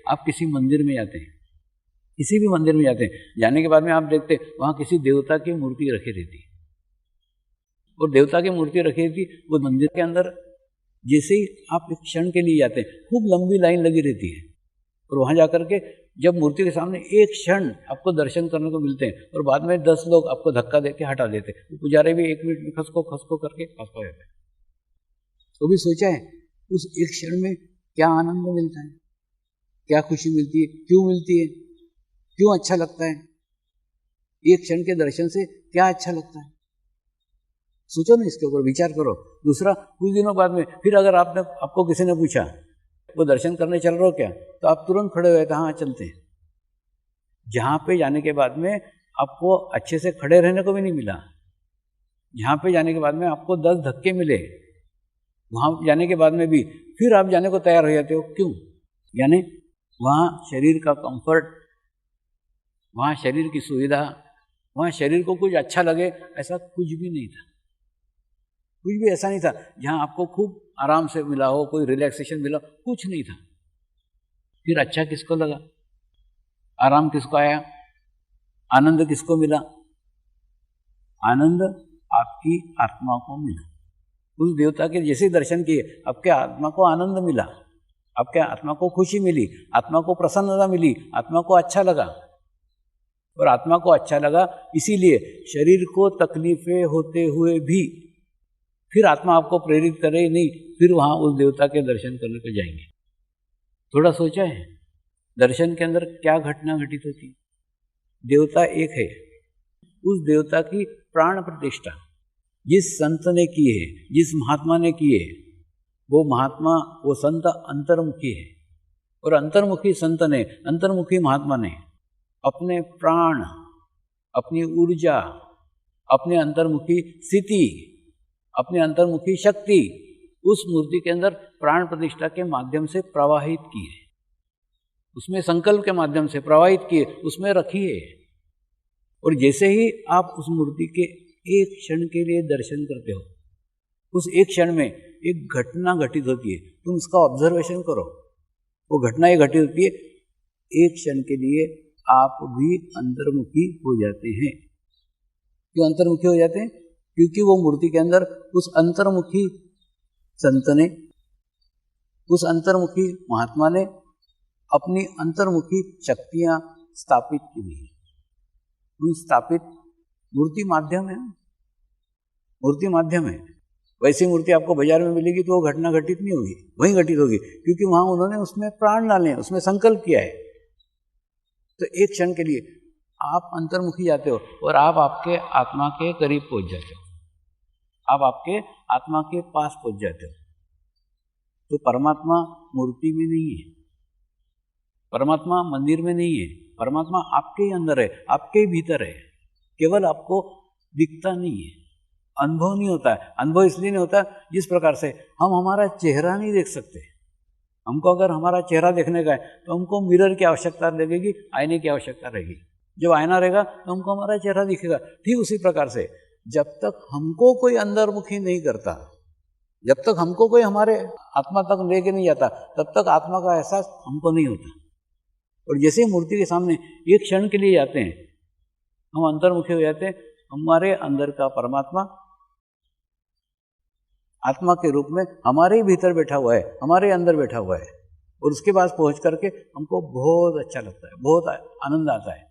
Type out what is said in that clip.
आप किसी मंदिर में जाते हैं, किसी भी मंदिर में जाते हैं, जाने के बाद में आप देखते हैं वहाँ किसी देवता की मूर्ति रखी रहती है, और देवता की मूर्ति रखी रहती, वो मंदिर के अंदर जैसे ही आप एक क्षण के लिए जाते हैं खूब लंबी लाइन लगी रहती है, और वहाँ जाकर के जब मूर्ति के सामने एक क्षण आपको दर्शन करने को मिलते हैं और बाद में 10 लोग आपको धक्का देके हटा देते हैं, तो पुजारी भी 1 मिनट में खसको करके पास हो जाते हैं। तो भी सोचा है उस एक क्षण में क्या आनंद मिलता है, क्या खुशी मिलती है, क्यों मिलती है, क्यों अच्छा लगता है, एक क्षण के दर्शन से क्या अच्छा लगता है, सोचो ना, इसके ऊपर विचार करो। दूसरा, कुछ दिनों बाद में फिर अगर आपको किसी ने पूछा वो दर्शन करने चल रहे हो क्या, तो आप तुरंत खड़े हुए थे, हाँ चलते हैं। जहाँ पे जाने के बाद में आपको अच्छे से खड़े रहने को भी नहीं मिला, जहाँ पे जाने के बाद में आपको 10 धक्के मिले, वहाँ जाने के बाद में भी फिर आप जाने को तैयार हो जाते हो, क्यों? यानी वहाँ शरीर का कंफर्ट, वहाँ शरीर की सुविधा, वहाँ शरीर को कुछ अच्छा लगे, ऐसा कुछ भी नहीं था, कुछ भी ऐसा नहीं था जहाँ आपको खूब आराम से मिला हो, कोई रिलैक्सेशन मिला, कुछ नहीं था। फिर अच्छा किसको लगा, आराम किसको आया, आनंद किसको मिला? आनंद आपकी आत्मा को मिला। उस देवता के जैसे दर्शन किए आपके आत्मा को आनंद मिला, आपके आत्मा को खुशी मिली, आत्मा को प्रसन्नता मिली, आत्मा को अच्छा लगा। और आत्मा को अच्छा लगा इसीलिए शरीर को तकलीफें होते हुए भी फिर आत्मा आपको प्रेरित करे नहीं, फिर वहाँ उस देवता के दर्शन करने को जाएंगे। थोड़ा सोचा है दर्शन के अंदर क्या घटना घटित होती? देवता एक है, उस देवता की प्राण प्रतिष्ठा जिस संत ने की है, जिस महात्मा ने की है, वो महात्मा, वो संत अंतर्मुखी है, और अंतर्मुखी संत ने, अंतर्मुखी महात्मा ने अपने प्राण, अपनी ऊर्जा, अपने अंतर्मुखी स्थिति, अपने अंतर्मुखी शक्ति उस मूर्ति के अंदर प्राण प्रतिष्ठा के माध्यम से प्रवाहित की है, उसमें संकल्प के माध्यम से प्रवाहित किए, उसमें रखी है। और जैसे ही आप उस मूर्ति के एक क्षण के लिए दर्शन करते हो, उस एक क्षण में एक घटना घटित होती है, तुम उसका ऑब्जर्वेशन करो। वो घटना ये घटित होती है, एक क्षण के लिए आप भी अंतर्मुखी हो जाते हैं। क्यों अंतर्मुखी हो जाते हैं? क्योंकि वो मूर्ति के अंदर उस अंतर्मुखी संत ने, उस अंतर्मुखी महात्मा ने अपनी अंतर्मुखी शक्तियां स्थापित की हुई। उन स्थापित मूर्ति माध्यम है, मूर्ति माध्यम है। वैसी मूर्ति आपको बाजार में मिलेगी तो वो घटना घटित नहीं होगी, वहीं घटित होगी, क्योंकि वहां उन्होंने उसमें प्राण डाले हैं, उसमें संकल्प किया है। तो एक क्षण के लिए आप अंतर्मुखी जाते हो और आप आपके आत्मा के करीब पहुंच जाते हो, आप आपके आत्मा के पास पहुंच जाते हो। तो परमात्मा मूर्ति में नहीं है, परमात्मा मंदिर में नहीं है, परमात्मा आपके ही अंदर है, आपके ही भीतर है, केवल आपको दिखता नहीं है, अनुभव नहीं होता है। अनुभव इसलिए नहीं होता जिस प्रकार से हम हमारा चेहरा नहीं देख सकते। हमको अगर हमारा चेहरा देखने का है तो हमको मिरर की आवश्यकता लगेगी, आईने की आवश्यकता रहेगी। जब आईना रहेगा तो हमको हमारा चेहरा दिखेगा। ठीक उसी प्रकार से जब तक हमको कोई अंतर्मुखी नहीं करता, जब तक हमको कोई हमारे आत्मा तक लेके नहीं जाता, तब तक आत्मा का एहसास हमको नहीं होता। और जैसे ही मूर्ति के सामने एक क्षण के लिए जाते हैं, हम अंतर्मुखी हो जाते हैं, हमारे अंदर का परमात्मा आत्मा के रूप में हमारे ही भीतर बैठा हुआ है, हमारे अंदर बैठा हुआ है। और उसके पास पहुंच करके हमको बहुत अच्छा लगता है, बहुत आनंद आता है।